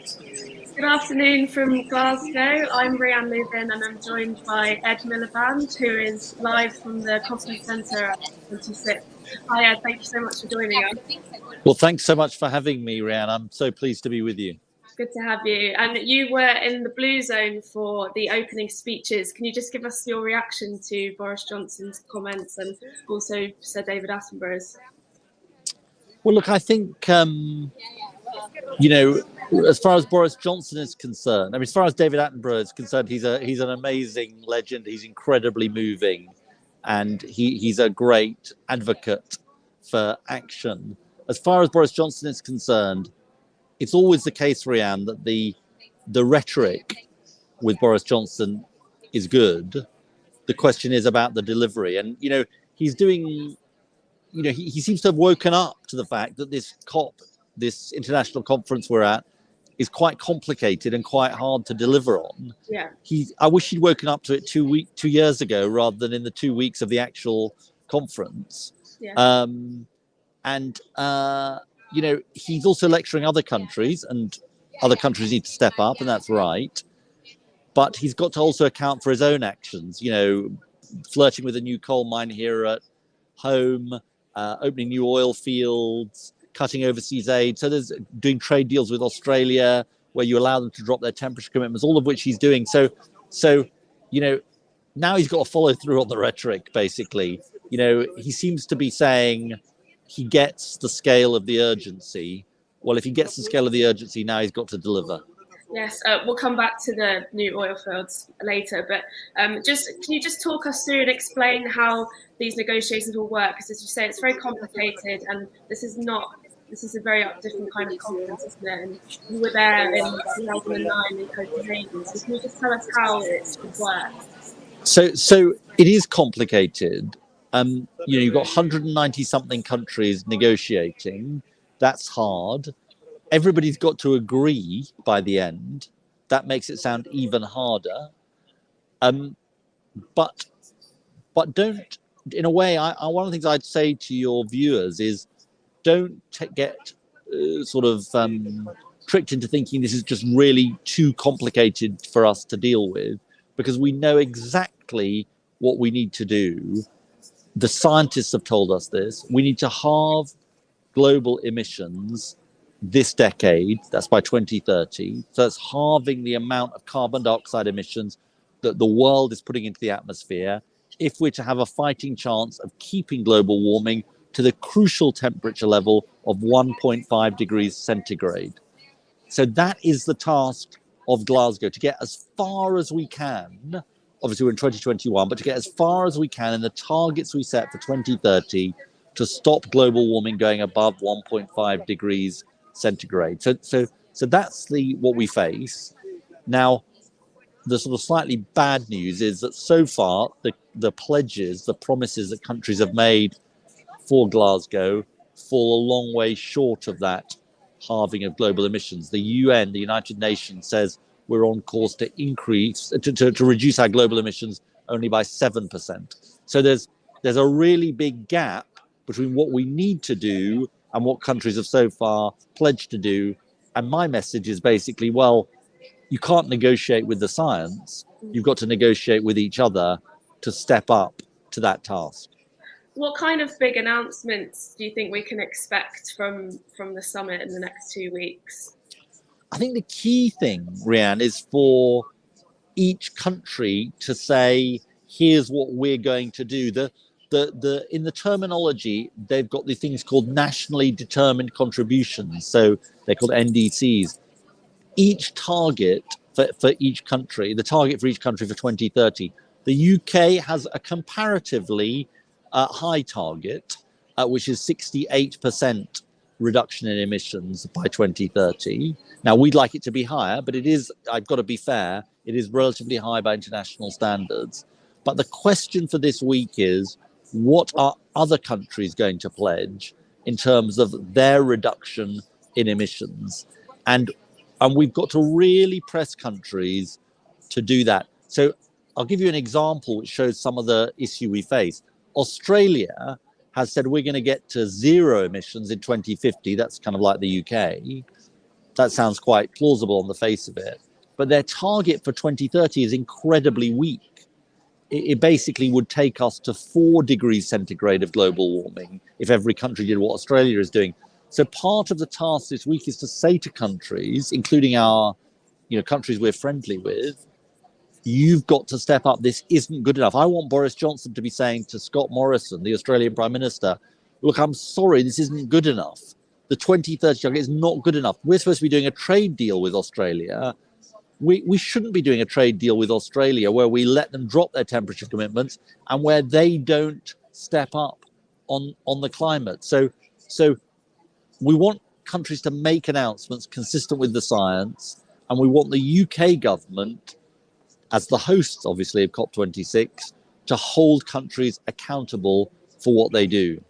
Good afternoon from Glasgow. I'm Rhian Lubin and I'm joined by Ed Milliband, who is live from the conference centre at COP26. Hi Ed, thank you so much for joining us. Well, thanks so much for having me, Rhian. I'm so pleased to be with you. Good to have you. And you were in the blue zone for the opening speeches. Can you just give us your reaction to Boris Johnson's comments and also Sir David Attenborough's? Well, look, I think, as far as Boris Johnson is concerned, as far as David Attenborough is concerned, he's an amazing legend. He's incredibly moving, and he's a great advocate for action. As far as Boris Johnson is concerned, it's always the case, Rhian, that the rhetoric with Boris Johnson is good. The question is about the delivery, and he's doing. He seems to have woken up to the fact that this COP, this international conference we're at, is quite complicated and quite hard to deliver on. Yeah. I wish he'd woken up to it 2 years ago rather than in the 2 weeks of the actual conference. Yeah. He's also lecturing other countries, and other countries need to step up, and that's right. But he's got to also account for his own actions, flirting with a new coal mine here at home, opening new oil fields, cutting overseas aid. So there's doing trade deals with Australia where you allow them to drop their temperature commitments, all of which he's doing. So now he's got to follow through on the rhetoric, basically. He seems to be saying he gets the scale of the urgency. Well, if he gets the scale of the urgency, now he's got to deliver. Yes, we'll come back to the new oil fields later, but can you just talk us through and explain how these negotiations will work? Because as you say, it's very complicated, and this is a very different kind of conference, isn't it? And you were there in 2009 in Copenhagen, so can you just tell us how it would work? So it is complicated. You've got 190 something countries negotiating. That's hard. Everybody's got to agree by the end. That makes it sound even harder. But don't, in a way, one of the things I'd say to your viewers is don't get tricked into thinking this is just really too complicated for us to deal with, because we know exactly what we need to do. The scientists have told us this. We need to halve global emissions this decade. That's by 2030. So it's halving the amount of carbon dioxide emissions that the world is putting into the atmosphere if we're to have a fighting chance of keeping global warming to the crucial temperature level of 1.5 degrees centigrade. So that is the task of Glasgow, to get as far as we can. Obviously, we're in 2021, but to get as far as we can in the targets we set for 2030 to stop global warming going above 1.5 degrees centigrade. So that's what we face. Now, the sort of slightly bad news is that so far the pledges, the promises that countries have made for Glasgow fall a long way short of that halving of global emissions. The UN, the United Nations, says we're on course to reduce our global emissions only by 7%. So there's a really big gap between what we need to do and what countries have so far pledged to do. And my message is basically, well, you can't negotiate with the science. You've got to negotiate with each other to step up to that task. What kind of big announcements do you think we can expect from the summit in the next 2 weeks? I think the key thing, Rhian, is for each country to say, here's what we're going to do. In the terminology, they've got these things called nationally determined contributions. So they're called NDCs. Each target for each country, the target for each country for 2030, the UK has a comparatively high target, which is 68% reduction in emissions by 2030. Now, we'd like it to be higher, but it is, I've got to be fair, it is relatively high by international standards. But the question for this week is, what are other countries going to pledge in terms of their reduction in emissions? And we've got to really press countries to do that. So I'll give you an example which shows some of the issue we face. Australia has said we're going to get to zero emissions in 2050. That's kind of like the UK. that sounds quite plausible on the face of it. But their target for 2030 is incredibly weak. It basically would take us to 4 degrees centigrade of global warming if every country did what Australia is doing. So part of the task this week is to say to countries, including our, countries we're friendly with, you've got to step up. This isn't good enough. I want Boris Johnson to be saying to Scott Morrison, the Australian Prime Minister, look, I'm sorry, this isn't good enough. The 2030 target is not good enough. We're supposed to be doing a trade deal with Australia. We shouldn't be doing a trade deal with Australia where we let them drop their temperature commitments and where they don't step up on the climate. So we want countries to make announcements consistent with the science, and we want the UK government, as the hosts, obviously, of COP26, to hold countries accountable for what they do.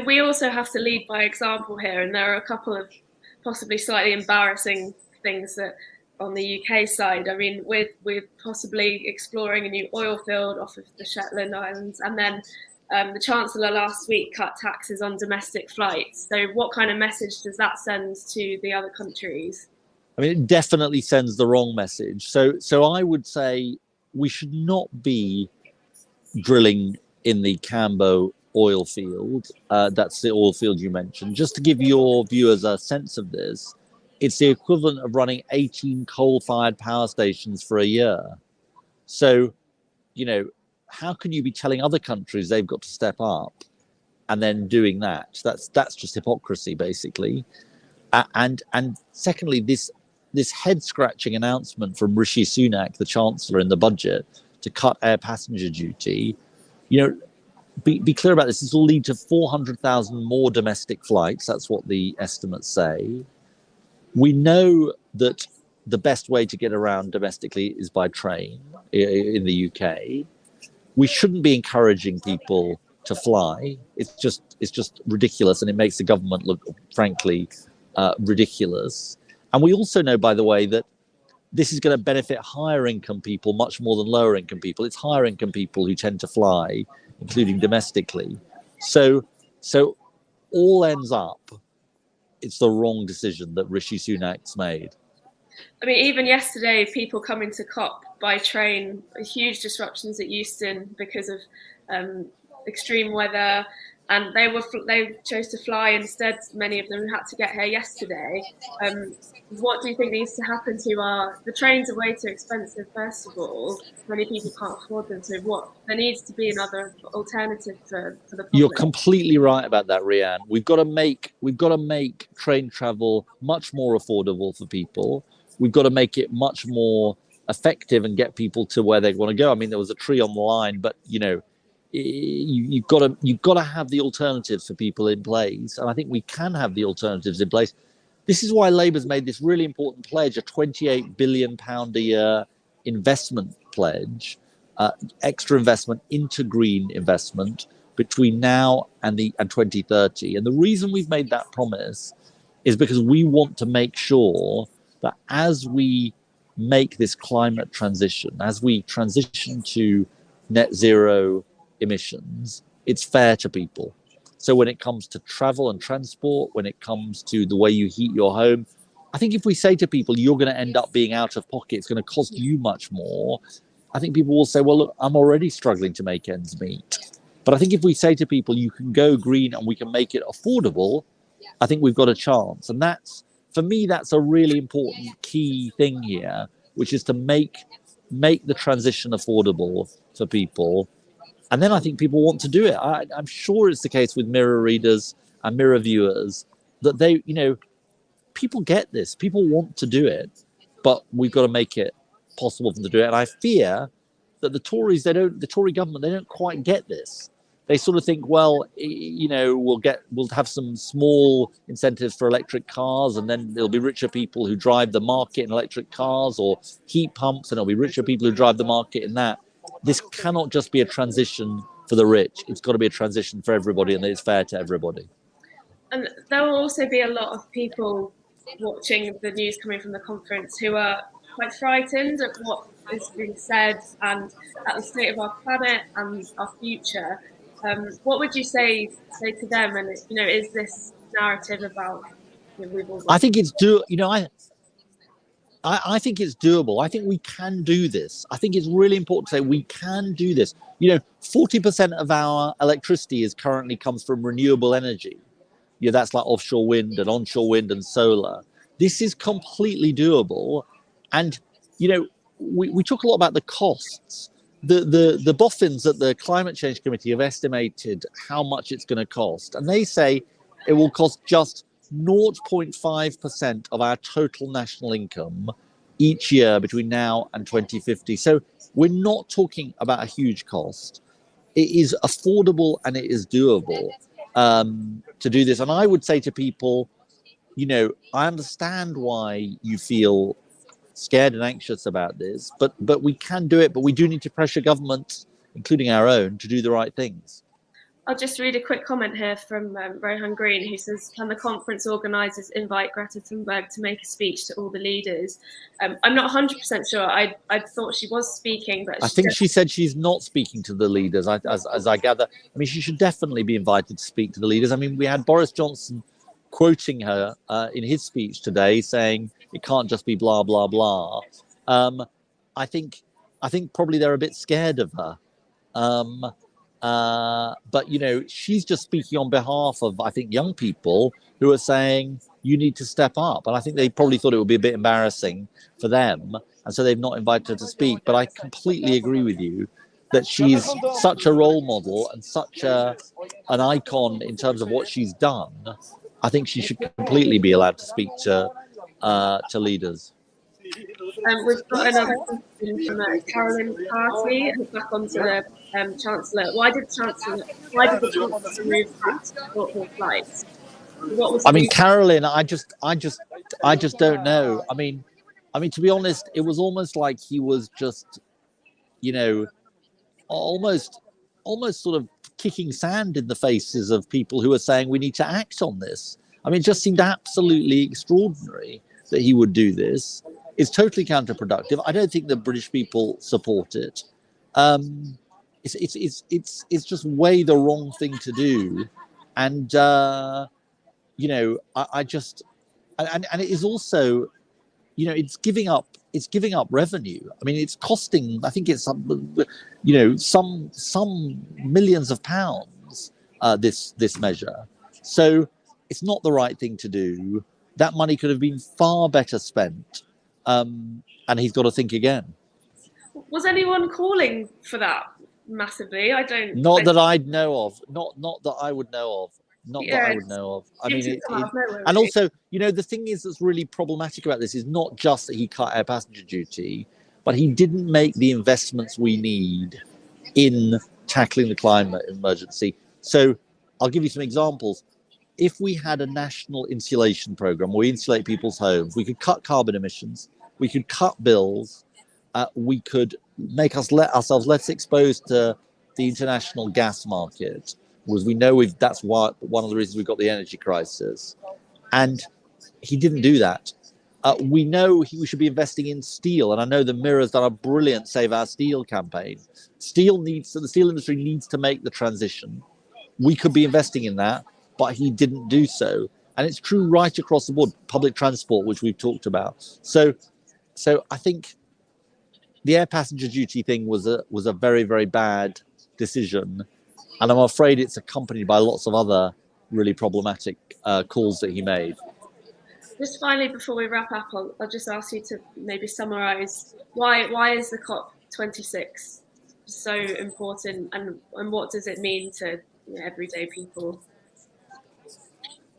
We also have to lead by example here, and there are a couple of possibly slightly embarrassing things that on the UK side. I mean, with possibly exploring a new oil field off of the Shetland Islands, and then the Chancellor last week cut taxes on domestic flights. So what kind of message does that send to the other countries? I mean, it definitely sends the wrong message. So I would say we should not be drilling in the Cambo oil field. That's the oil field you mentioned. Just to give your viewers a sense of this, it's the equivalent of running 18 coal-fired power stations for a year. So, how can you be telling other countries they've got to step up and then doing that? That's just hypocrisy, basically. And secondly, this head-scratching announcement from Rishi Sunak, the Chancellor, in the budget to cut air passenger duty, be clear about this. This will lead to 400,000 more domestic flights. That's what the estimates say. We know that the best way to get around domestically is by train in the UK. We shouldn't be encouraging people to fly. It's just ridiculous, and it makes the government look, frankly, ridiculous. And we also know, by the way, that this is going to benefit higher income people much more than lower income people. It's higher income people who tend to fly, including domestically. So all ends up, it's the wrong decision that Rishi Sunak's made. I mean, even yesterday, people coming to COP by train, huge disruptions at Euston because of extreme weather, and they chose to fly instead. Many of them had to get here yesterday. What do you think needs to happen to the trains are way too expensive, first of all. Many people can't afford them, so there needs to be another alternative for the public. You're completely right about that, Rhian. We've got to make train travel much more affordable for people. We've got to make it much more effective and get people to where they want to go. I mean, there was a tree on the line, but you've got to have the alternatives for people in place, and I think we can have the alternatives in place. This is why Labour's made this really important pledge, a £28 billion a year investment pledge, extra investment into green investment between now and 2030. And the reason we've made that promise is because we want to make sure that as we make this climate transition, as we transition to net zero emissions, it's fair to people. So when it comes to travel and transport, when it comes to the way you heat your home, I think if we say to people, you're going to end up being out of pocket, it's going to cost you much more, I think people will say, well, look, I'm already struggling to make ends meet. But I think if we say to people, you can go green and we can make it affordable, I think we've got a chance. And that's, for me, that's a really important key thing here, which is to make the transition affordable for people. And then I think people want to do it. I'm sure it's the case with Mirror readers and Mirror viewers that they, people get this. People want to do it, but we've got to make it possible for them to do it. And I fear that the Tories, the Tory government, they don't quite get this. They sort of think, well, we'll have some small incentives for electric cars, and then there'll be richer people who drive the market in electric cars, or heat pumps, and there'll be richer people who drive the market in that. This cannot just be a transition for the rich. It's got to be a transition for everybody, and it's fair to everybody. And there will also be a lot of people watching the news coming from the conference who are quite frightened at what is being said and at the state of our planet and our future. What would you say to them? And is this narrative about We've all I think it's I think it's doable. I think we can do this. I think it's really important to say we can do this. 40% of our electricity currently comes from renewable energy. That's like offshore wind and onshore wind and solar. This is completely doable. And, we talk a lot about the costs. The boffins at the Climate Change Committee have estimated how much it's going to cost. And they say it will cost just 0.5% of our total national income each year between now and 2050. So we're not talking about a huge cost. It is affordable and it is doable to do this. And I would say to people, I understand why you feel scared and anxious about this, but we can do it. But we do need to pressure governments, including our own, to do the right things. I'll just read a quick comment here from Rohan Green, who says, can the conference organisers invite Greta Thunberg to make a speech to all the leaders? I'm not 100% sure. I thought she was speaking, but I think she said she's not speaking to the leaders, as I gather. I mean, she should definitely be invited to speak to the leaders. I mean, we had Boris Johnson quoting her in his speech today, saying it can't just be blah, blah, blah. I think probably they're a bit scared of her. But she's just speaking on behalf of, I think, young people who are saying you need to step up. And I think they probably thought it would be a bit embarrassing for them, and so they've not invited her to speak. But I completely agree with you that she's such a role model and such an icon in terms of what she's done. I think she should completely be allowed to speak to leaders. We've got another question from Carolyn Party, back onto the Chancellor. Why did the Chancellor move back to short-haul flights? What was Carolyn, I just don't know. I mean, to be honest, it was almost like he was just, almost sort of kicking sand in the faces of people who are saying we need to act on this. I mean, it just seemed absolutely extraordinary that he would do this. It's totally counterproductive. I don't think the British people support it. It's just way the wrong thing to do, and I just and it is also, it's giving up revenue. I mean, it's costing, I think it's some millions of pounds, this measure. So it's not the right thing to do. That money could have been far better spent, and he's got to think again. Was anyone calling for that massively? Not that I'd know of. Not that I would know of. That I would know of. I mean, and also, the thing is that's really problematic about this is not just that he cut air passenger duty, but he didn't make the investments we need in tackling the climate emergency. So I'll give you some examples. If we had a national insulation program where we insulate people's homes, we could cut carbon emissions, we could cut bills, we could let ourselves less exposed to the international gas market, because we know that's one of the reasons we've got the energy crisis. And he didn't do that. We know we should be investing in steel, and I know the Mirror's done a brilliant Save Our Steel campaign. The steel industry needs to make the transition. We could be investing in that, but he didn't do so. And it's true right across the board. Public transport, which we've talked about. So I think the air passenger duty thing was a very, very bad decision, and I'm afraid it's accompanied by lots of other really problematic calls that he made. Just finally, before we wrap up, I'll just ask you to maybe summarise why is the COP26 so important, and what does it mean to everyday people?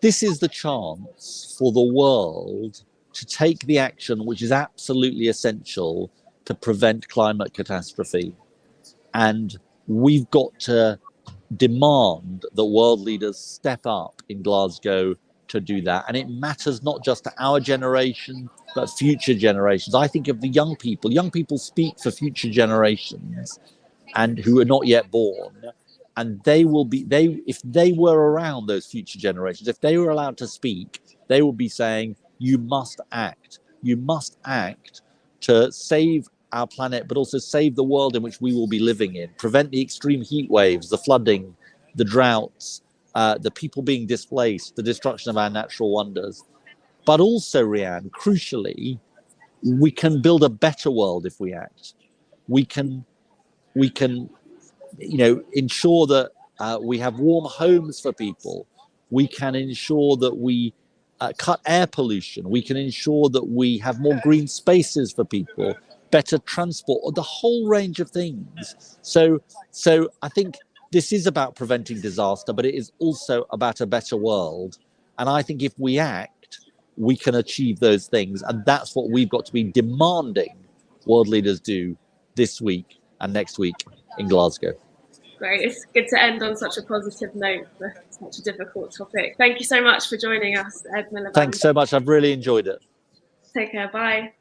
This is the chance for the world to take the action which is absolutely essential to prevent climate catastrophe. And we've got to demand that world leaders step up in Glasgow to do that. And it matters not just to our generation, but future generations. I think of the young people. Young people speak for future generations and who are not yet born. And if they were around, those future generations, if they were allowed to speak, they would be saying, you must act. You must act to save our planet, but also save the world in which we will be living in, prevent the extreme heat waves, the flooding, the droughts, the people being displaced, the destruction of our natural wonders. But also, Rhian, crucially, we can build a better world if we act. We can ensure that we have warm homes for people. We can ensure that we cut air pollution. We can ensure that we have more green spaces for people, better transport, or the whole range of things. So I think this is about preventing disaster, but it is also about a better world. And I think if we act, we can achieve those things. And that's what we've got to be demanding world leaders do this week and next week in Glasgow. Great. It's good to end on such a positive note for such a difficult topic. Thank you so much for joining us, Ed Milliband. Thanks so much. I've really enjoyed it. Take care. Bye.